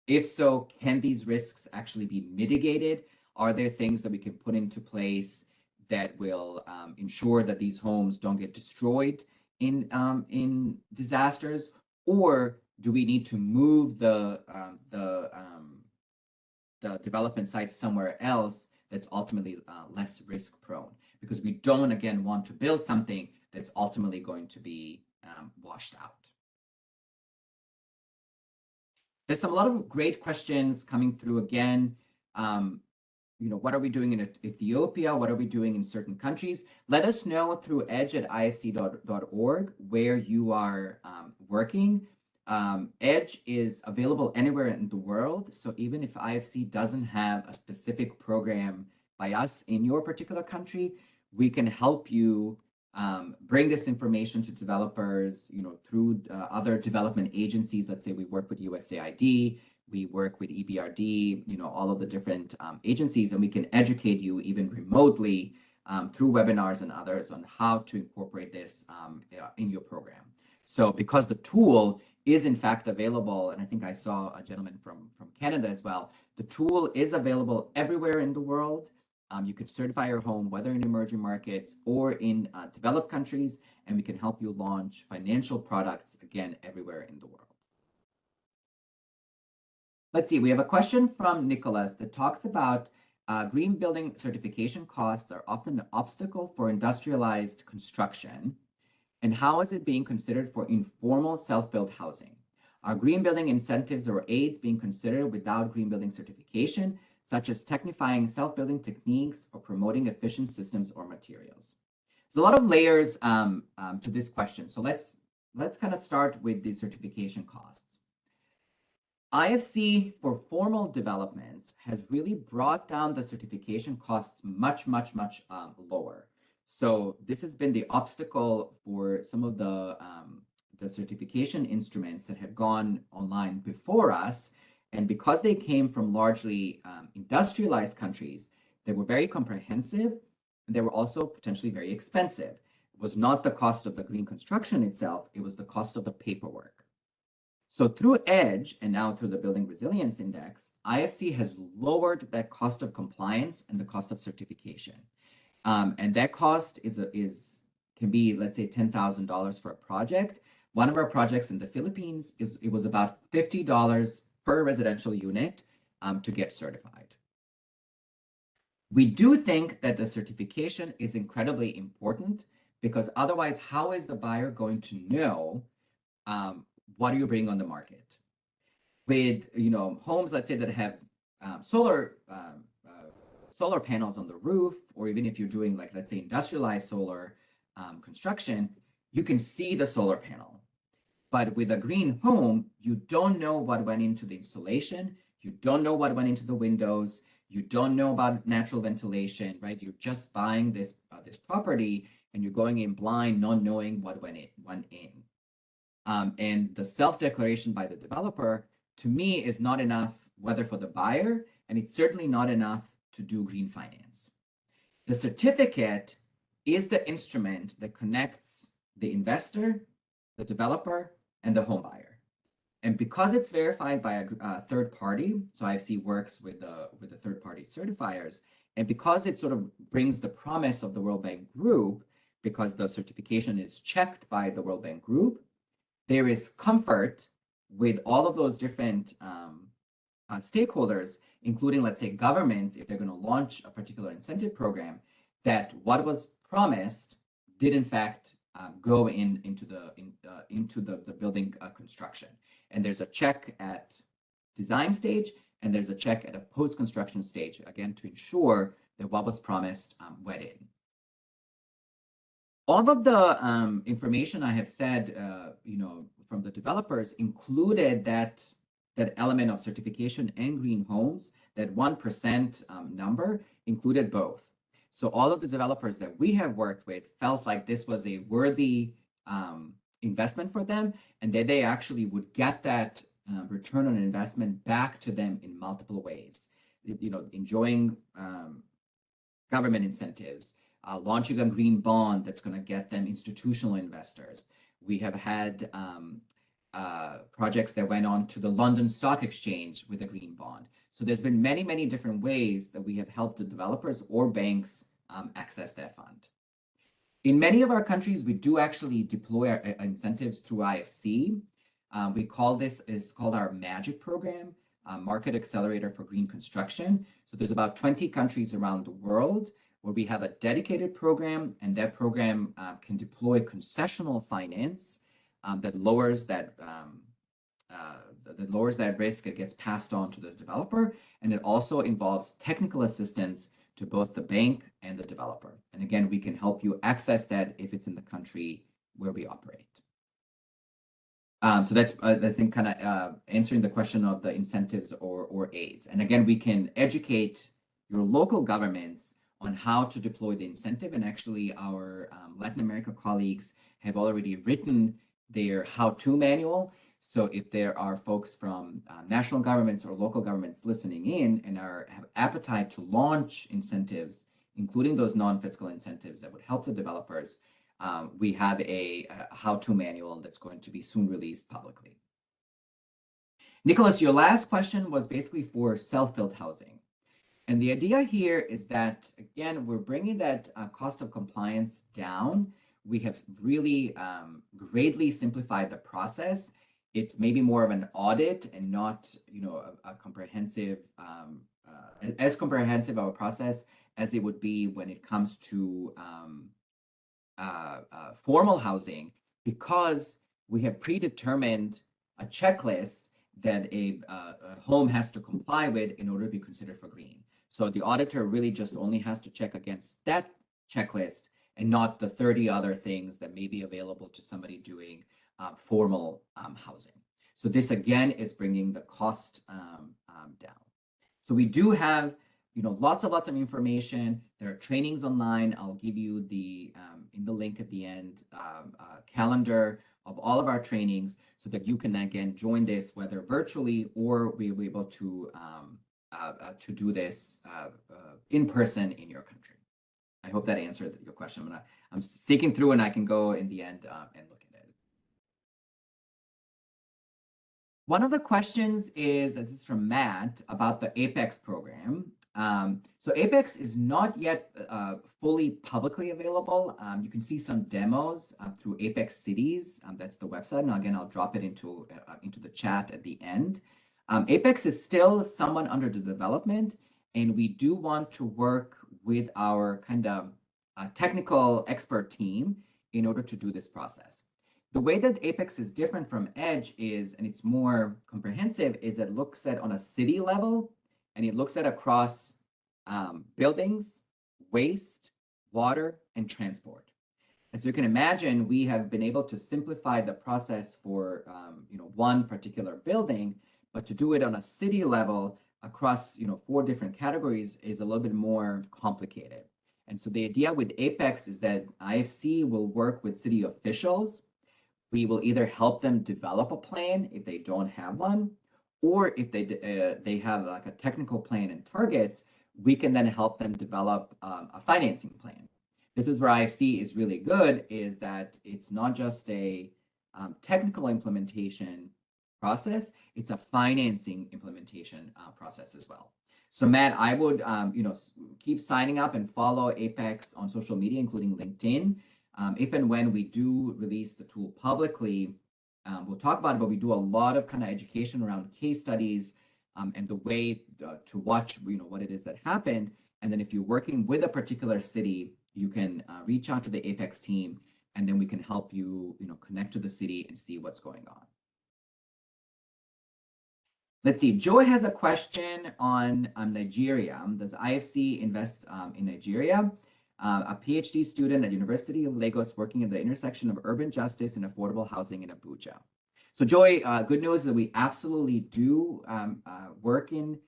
If so, can these risks actually be mitigated? Are there things that we can put into place that will ensure that these homes don't get destroyed in disasters? Or do we need to move the development site somewhere else that's ultimately less risk prone? Because we don't, again, want to build something that's ultimately going to be washed out. There's a lot of great questions coming through again. What are we doing in Ethiopia? What are we doing in certain countries? Let us know through edge@ifc.org where you are working. EDGE is available anywhere in the world. So even if IFC doesn't have a specific program by us in your particular country, we can help you bring this information to developers, through other development agencies. Let's say we work with USAID, we work with EBRD, all of the different agencies, and we can educate you even remotely through webinars and others on how to incorporate this in your program. So because the tool is in fact available, and I think I saw a gentleman from Canada as well, the tool is available everywhere in the world. You could certify your home, whether in emerging markets or in developed countries, and we can help you launch financial products, again, everywhere in the world. Let's see, we have a question from Nicholas that talks about green building certification costs are often an obstacle for industrialized construction. And how is it being considered for informal self-built housing? Are green building incentives or aids being considered without green building certification, such as technifying self-building techniques or promoting efficient systems or materials? There's a lot of layers to this question. So let's kind of start with the certification costs. IFC for formal developments has really brought down the certification costs much lower. So this has been the obstacle for some of the certification instruments that have gone online before us. And because they came from largely industrialized countries, they were very comprehensive, and they were also potentially very expensive. It was not the cost of the green construction itself, it was the cost of the paperwork. So through EDGE and now through the Building Resilience Index, IFC has lowered that cost of compliance and the cost of certification. And that cost can be, let's say, $10,000 for a project. One of our projects in the Philippines, it was about $50 per residential unit to get certified. We do think that the certification is incredibly important, because otherwise, how is the buyer going to know what are you bringing on the market? With homes, let's say that have solar panels on the roof, or even if you're doing like, let's say, industrialized solar construction, you can see the solar panel. But with a green home, you don't know what went into the insulation. You don't know what went into the windows. You don't know about natural ventilation, right? You're just buying this property and you're going in blind, not knowing what went in. And the self-declaration by the developer, to me, is not enough, whether for the buyer, and it's certainly not enough to do green finance. The certificate is the instrument that connects the investor, the developer, and the home buyer. And because it's verified by a third party, so IFC works with the third party certifiers, and because it sort of brings the promise of the World Bank Group, because the certification is checked by the World Bank Group, there is comfort with all of those different stakeholders, including, let's say, governments, if they're going to launch a particular incentive program, that what was promised did in fact go into the building construction. And there's a check at design stage, and there's a check at a post-construction stage, again, to ensure that what was promised went in. All of the information I have said, from the developers included that element of certification and green homes. That 1% number included both. So all of the developers that we have worked with felt like this was a worthy investment for them, and that they actually would get that return on investment back to them in multiple ways. Enjoying government incentives, launching a green bond that's going to get them institutional investors. We have had projects that went on to the London Stock Exchange with a green bond. So there's been many, many different ways that we have helped the developers or banks access that fund. In many of our countries, we do actually deploy our incentives through IFC. We call this, is called our MAGIC program, Market Accelerator for Green Construction. So there's about 20 countries around the world where we have a dedicated program, and that program can deploy concessional finance that lowers that risk. It gets passed on to the developer, and it also involves technical assistance to both the bank and the developer. And again, we can help you access that if it's in the country where we operate. So that's, I think, kind of answering the question of the incentives or aids. And again, we can educate your local governments on how to deploy the incentive. And actually, our Latin America colleagues have already written their how-to manual. So if there are folks from national governments or local governments listening in and have appetite to launch incentives, including those non-fiscal incentives that would help the developers, we have a how-to manual that's going to be soon released publicly. Nicholas, your last question was basically for self-built housing. And the idea here is that, again, we're bringing that cost of compliance down. We have really greatly simplified the process. It's maybe more of an audit and not, a comprehensive, as comprehensive of a process as it would be when it comes to formal housing, because we have predetermined a checklist that a home has to comply with in order to be considered for green. So the auditor really just only has to check against that checklist and not the 30 other things that may be available to somebody doing formal housing. So this, again, is bringing the cost down. So we do have, lots of information. There are trainings online. I'll give you the in the link at the end calendar of all of our trainings, so that you can again join this, whether virtually or we're able to do this in person in your country. I hope that answered your question. I'm sticking through, and I can go in the end and look at it. One of the questions is, this is from Matt, about the APEX program. So APEX is not yet fully publicly available. You can see some demos through APEX Cities. That's the website. And again, I'll drop it into the chat at the end. APEX is still somewhat under the development, and we do want to work with our kind of technical expert team in order to do this process. The way that Apex is different from Edge is, and it's more comprehensive, is it looks at on a city level, and it looks at across buildings, waste, water, and transport. As you can imagine, we have been able to simplify the process for one particular building, but to do it on a city level across 4 different categories is a little bit more complicated. And so the idea with Apex is that IFC will work with city officials. We will either help them develop a plan if they don't have one, or if they have like a technical plan and targets, we can then help them develop a financing plan. This is where IFC is really good, is that it's not just a technical implementation process, it's a financing implementation process as well. So Matt, I would keep signing up and follow Apex on social media, including LinkedIn. If and when we do release the tool publicly, we'll talk about it, but we do a lot of kind of education around case studies and the way to watch what it is that happened. And then if you're working with a particular city, you can reach out to the Apex team, and then we can help you connect to the city and see what's going on. Let's see, Joy has a question on Nigeria. Does IFC invest in Nigeria? A PhD student at University of Lagos working at the intersection of urban justice and affordable housing in Abuja. So Joy, good news is that we absolutely do work in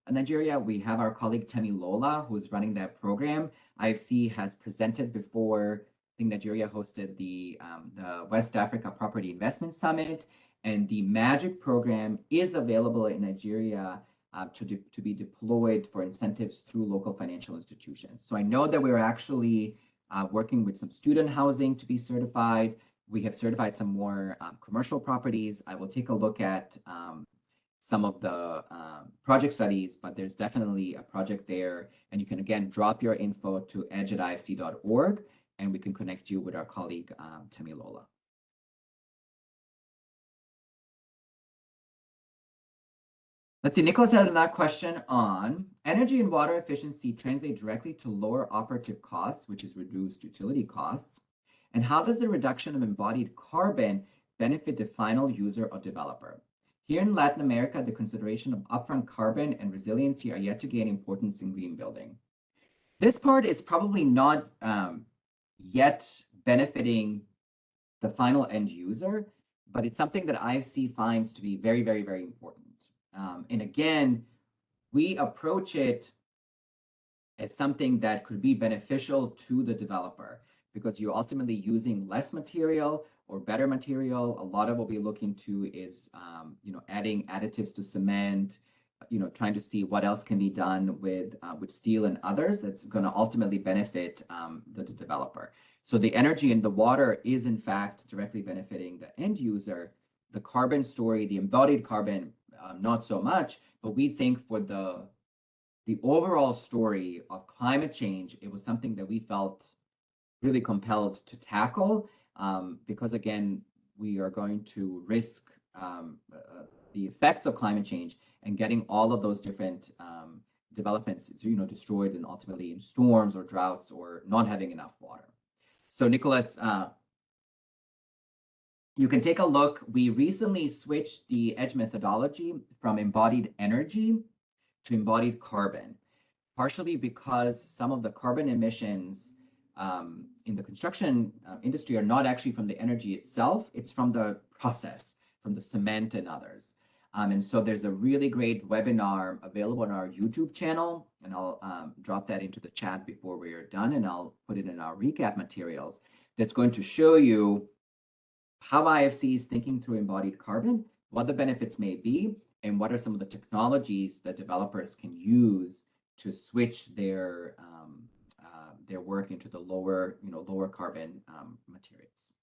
Nigeria. We have our colleague Temi Lola, who's running that program. IFC has presented before. I think Nigeria hosted the West Africa Property Investment Summit, and the MAGIC program is available in Nigeria to be deployed for incentives through local financial institutions. So I know that we're actually working with some student housing to be certified. We have certified some more commercial properties. I will take a look at some of the project studies, but there's definitely a project there. And you can, again, drop your info to edge@ifc.org, and we can connect you with our colleague, Temi Lola. Let's see, Nicholas had another question on energy and water efficiency translate directly to lower operative costs, which is reduced utility costs. And how does the reduction of embodied carbon benefit the final user or developer? Here in Latin America, the consideration of upfront carbon and resiliency are yet to gain importance in green building. This part is probably not yet benefiting the final end user, but it's something that IFC finds to be very, very, very important. And again, we approach it as something that could be beneficial to the developer because you're ultimately using less material or better material. A lot of what we look into is, adding additives to cement, trying to see what else can be done with steel and others that's going to ultimately benefit the developer. So the energy and the water is in fact directly benefiting the end user. The carbon story, the embodied carbon, not so much, but we think for the overall story of climate change, it was something that we felt really compelled to tackle because again, we are going to risk the effects of climate change and getting all of those different developments destroyed and ultimately in storms or droughts or not having enough water. So Nicholas, you can take a look. We recently switched the EDGE methodology from embodied energy to embodied carbon, partially because some of the carbon emissions in the construction industry are not actually from the energy itself, it's from the process, from the cement and others. And so there's a really great webinar available on our YouTube channel, and I'll drop that into the chat before we are done, and I'll put it in our recap materials that's going to show you how IFC is thinking through embodied carbon, what the benefits may be, and what are some of the technologies that developers can use to switch their work into the lower carbon materials.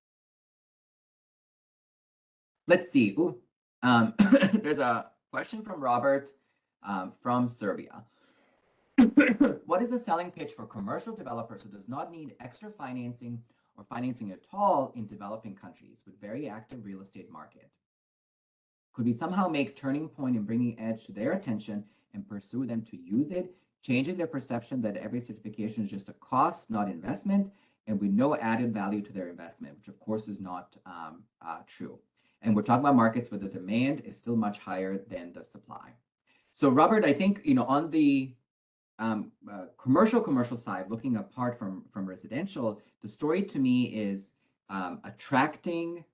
Let's see. There's a question from Robert from Serbia. What is the selling pitch for commercial developers who does not need extra financing or financing at all in developing countries with very active real estate market? Could we somehow make Turning Point in bringing EDGE to their attention and pursue them to use it, changing their perception that every certification is just a cost, not investment, and with no added value to their investment, which of course is not true. And we're talking about markets where the demand is still much higher than the supply. So Robert, I think, on the commercial side, looking apart from residential, the story to me is attracting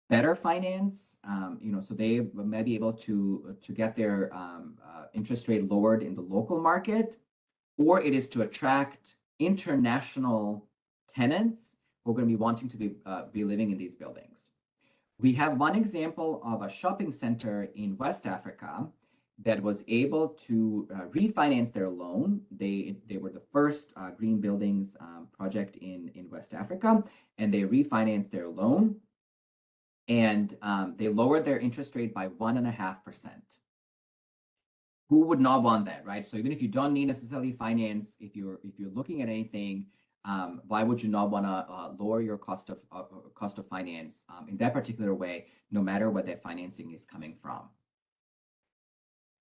better finance, so they may be able to get their interest rate lowered in the local market, or it is to attract international tenants who are going to be wanting to be living in these buildings. We have one example of a shopping center in West Africa that was able to refinance their loan. They were the first green buildings project in West Africa, and they refinanced their loan, and they lowered their interest rate by 1.5%. Who would not want that, right? So even if you don't need necessarily finance, if you're looking at anything, why would you not want to lower your cost of finance in that particular way, no matter what that financing is coming from?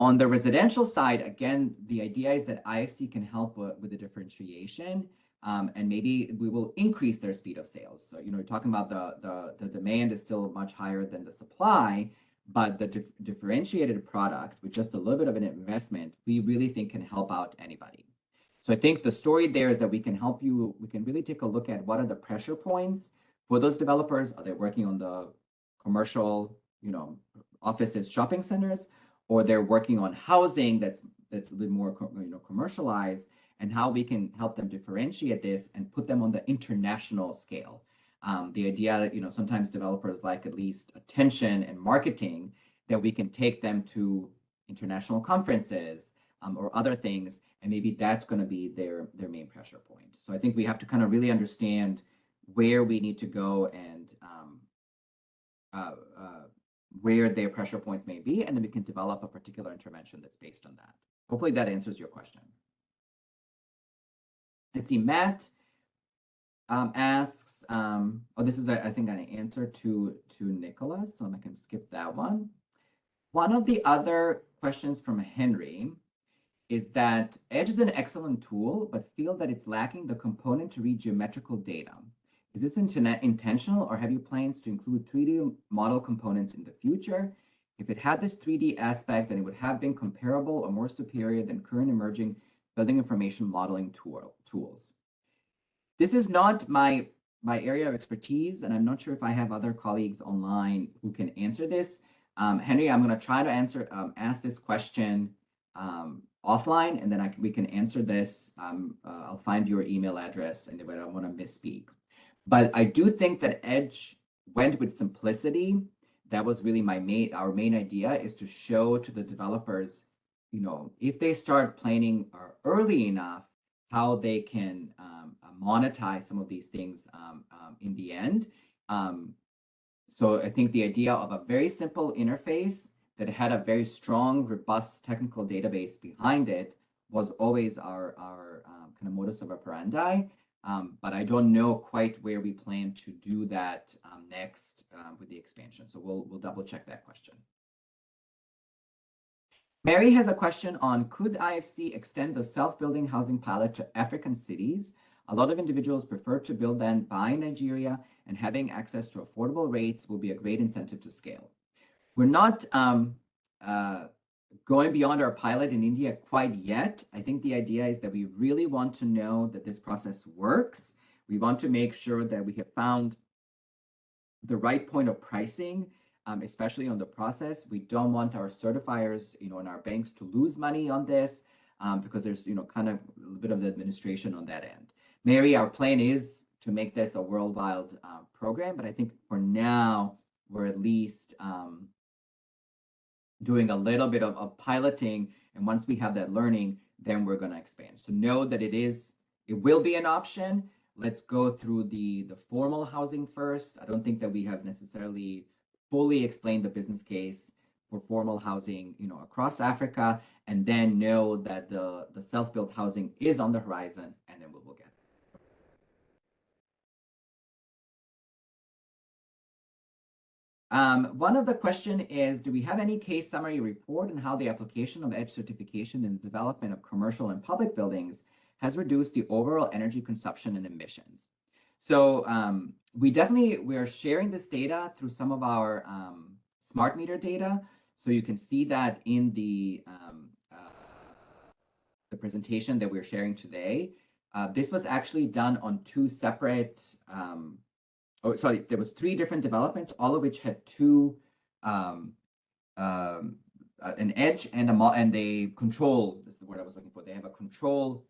On the residential side, again, the idea is that IFC can help with the differentiation, and maybe we will increase their speed of sales. So, you're talking about the demand is still much higher than the supply, but the differentiated product with just a little bit of an investment, we really think can help out anybody. So I think the story there is that we can help you. We can really take a look at what are the pressure points for those developers. Are they working on the commercial, offices, shopping centers, or they're working on housing that's a little more, commercialized, and how we can help them differentiate this and put them on the international scale. The idea that, sometimes developers like at least attention and marketing, that we can take them to international conferences or other things, and maybe that's going to be their main pressure point. So I think we have to kind of really understand where we need to go and where their pressure points may be, and then we can develop a particular intervention that's based on that. Hopefully that answers your question. Let's see, Matt asks, this is, I think, an answer to Nicholas, so I can skip that one. One of the other questions from Henry is that Edge is an excellent tool, but feel that it's lacking the component to read geometrical data. Is this intentional, or have you plans to include 3D model components in the future? If it had this 3D aspect, then it would have been comparable or more superior than current emerging building information modeling tools. This is not my area of expertise, and I'm not sure if I have other colleagues online who can answer this. Henry, I'm going to try to ask this question offline, and then we can answer this. I'll find your email address, and I don't want to misspeak. But I do think that Edge went with simplicity. That was really our main idea, is to show to the developers, if they start planning early enough, how they can monetize some of these things in the end. So I think the idea of a very simple interface that had a very strong, robust technical database behind it was always our kind of modus operandi. But I don't know quite where we plan to do that next with the expansion. So we'll double check that question. Mary has a question on, could IFC extend the self-building housing pilot to African cities? A lot of individuals prefer to build than buy in Nigeria, and having access to affordable rates will be a great incentive to scale. We're not going beyond our pilot in India quite yet. I think the idea is that we really want to know that this process works. We want to make sure that we have found the right point of pricing, especially on the process. We don't want our certifiers, and our banks to lose money on this, because there's, kind of a little bit of the administration on that end. Mary, our plan is to make this a worldwide program, but I think for now, we're at least doing a little bit of piloting, and once we have that learning, then we're going to expand. So know that it will be an option. Let's go through the formal housing first. I don't think that we have necessarily fully explained the business case for formal housing, across Africa, and then know that the self-built housing is on the horizon, and then we'll get it. One of the question is, do we have any case summary report on how the application of EDGE certification in the development of commercial and public buildings has reduced the overall energy consumption and emissions? So we are sharing this data through some of our smart meter data. So you can see that in the presentation that we're sharing today. This was actually done on two separate, there was three different developments, all of which had two, an edge and a control, this is the word I was looking for. They have a control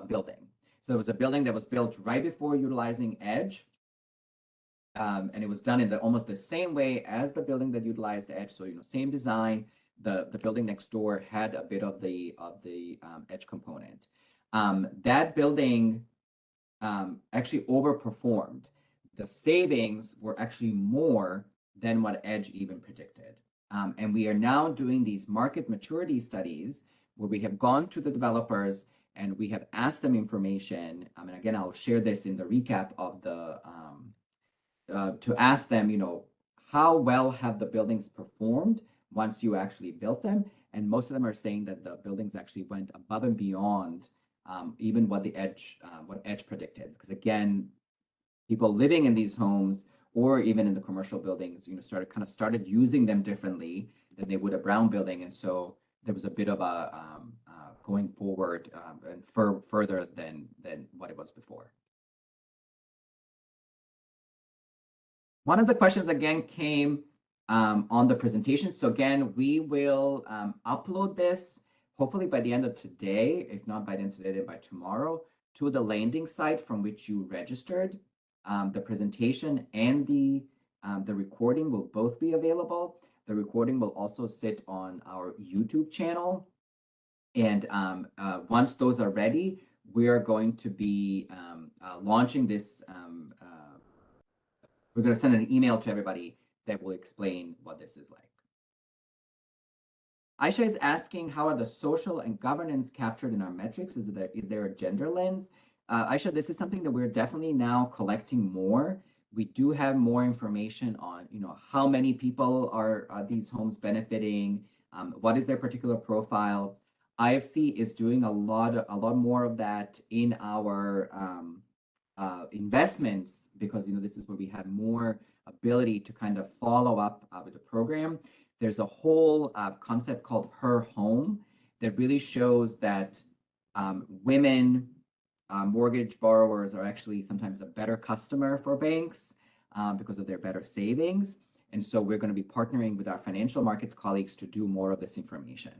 building. So there was a building that was built right before utilizing edge. And it was done in almost the same way as the building that utilized edge. So, same design. The building next door had a bit of the edge component. That building actually overperformed. The savings were actually more than what edge even predicted. And we are now doing these market maturity studies where we have gone to the developers and we have asked them information. And again, I'll share this in the recap of the to ask them, how well have the buildings performed once you actually built them? And most of them are saying that the buildings actually went above and beyond even what edge predicted. Because again, people living in these homes or even in the commercial buildings, started using them differently than they would a brown building, and so there was a bit of a going forward and further than what it was before. One of the questions again came on the presentation. So again, we will upload this hopefully by the end of today, if not by the end of today, then by tomorrow, to the landing site from which you registered. The presentation and the recording will both be available. The recording will also sit on our YouTube channel. And once those are ready, we are going to be launching this. We're going to send an email to everybody that will explain what this is like. Aisha is asking, how are the social and governance captured in our metrics? Is there a gender lens? Aisha, this is something that we're definitely now collecting more. We do have more information on, how many people are these homes benefiting? What is their particular profile? IFC is doing a lot more of that in our investments, because this is where we have more ability to kind of follow up with the program. There's a whole concept called Her Home that really shows that women mortgage borrowers are actually sometimes a better customer for banks because of their better savings. And so we're going to be partnering with our financial markets colleagues to do more of this information.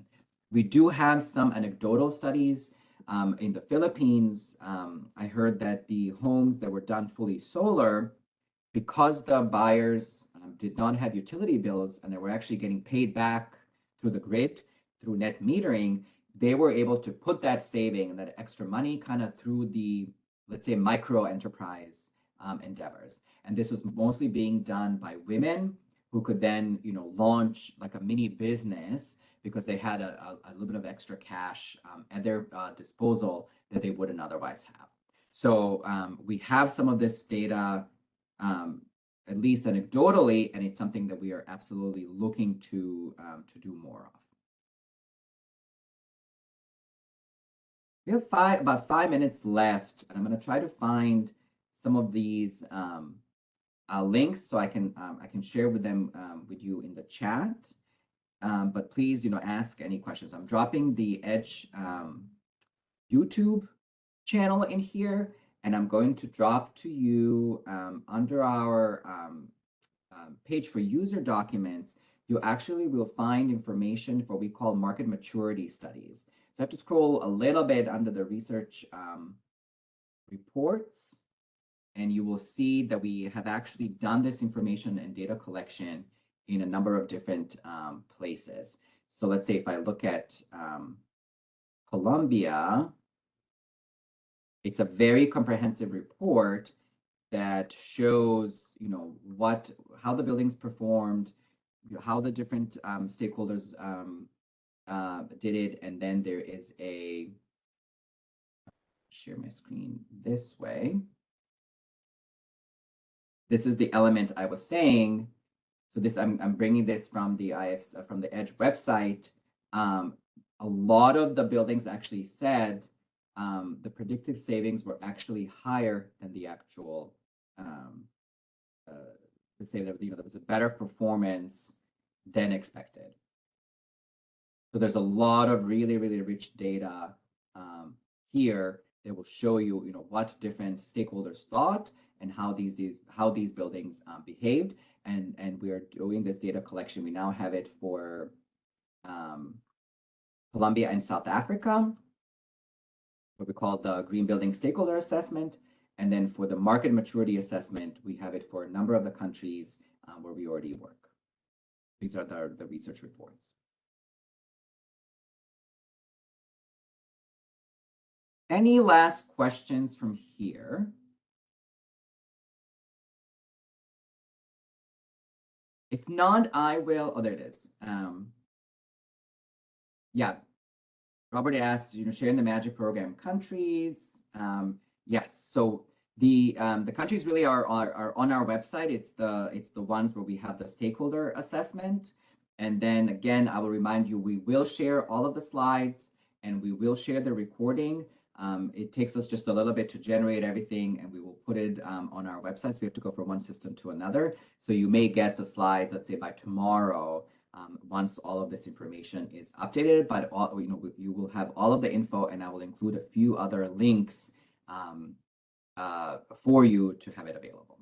We do have some anecdotal studies. In the Philippines, I heard that the homes that were done fully solar, because the buyers did not have utility bills and they were actually getting paid back through the grid, through net metering, they were able to put that saving and that extra money kind of through the, let's say, micro enterprise endeavors. And this was mostly being done by women who could then, launch like a mini business because they had a little bit of extra cash at their disposal that they wouldn't otherwise have. So we have some of this data, at least anecdotally, and it's something that we are absolutely looking to do more of. We have about 5 minutes left, and I'm going to try to find some of these links so I can share with them with you in the chat. But please, ask any questions. I'm dropping the Edge YouTube channel in here, and I'm going to drop to you under our page for user documents. You actually will find information for what we call market maturity studies. So I have to scroll a little bit under the research reports, and you will see that we have actually done this information and data collection in a number of different places. So let's say if I look at Colombia, it's a very comprehensive report that shows, how the buildings performed, how the different stakeholders did it, and then there is share my screen this way. This is the element I was saying. So this, I'm bringing this from the from the Edge website. A lot of the buildings actually said the predictive savings were actually higher than the actual to say that there was a better performance than expected. So there's a lot of really, really rich data here that will show you, what different stakeholders thought and how these buildings behaved. And we are doing this data collection. We now have it for Colombia and South Africa, what we call the Green Building Stakeholder Assessment. And then for the market maturity assessment, we have it for a number of the countries where we already work. These are the research reports. Any last questions from here? If not, I will. Oh, there it is. Yeah, Robert asked, sharing the Magic Program countries. Yes, so the countries really are on our website. It's the ones where we have the stakeholder assessment. And then again, I will remind you, we will share all of the slides and we will share the recording. It takes us just a little bit to generate everything, and we will put it on our website. So we have to go from one system to another. So you may get the slides, let's say by tomorrow, once all of this information is updated. But you will have all of the info, and I will include a few other links for you to have it available.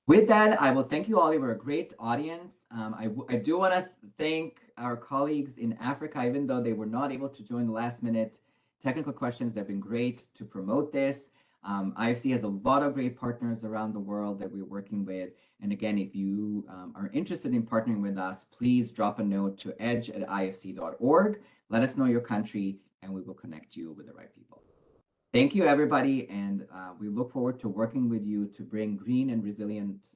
With that, I will thank you all. You were a great audience. I do want to thank our colleagues in Africa, even though they were not able to join the last minute technical questions. They've been great to promote this. IFC has a lot of great partners around the world that we're working with. And again, if you are interested in partnering with us, please drop a note to edge@ifc.org. Let us know your country, and we will connect you with the right people. Thank you, everybody, and we look forward to working with you to bring green and resilient,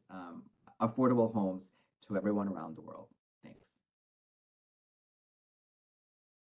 affordable homes to everyone around the world.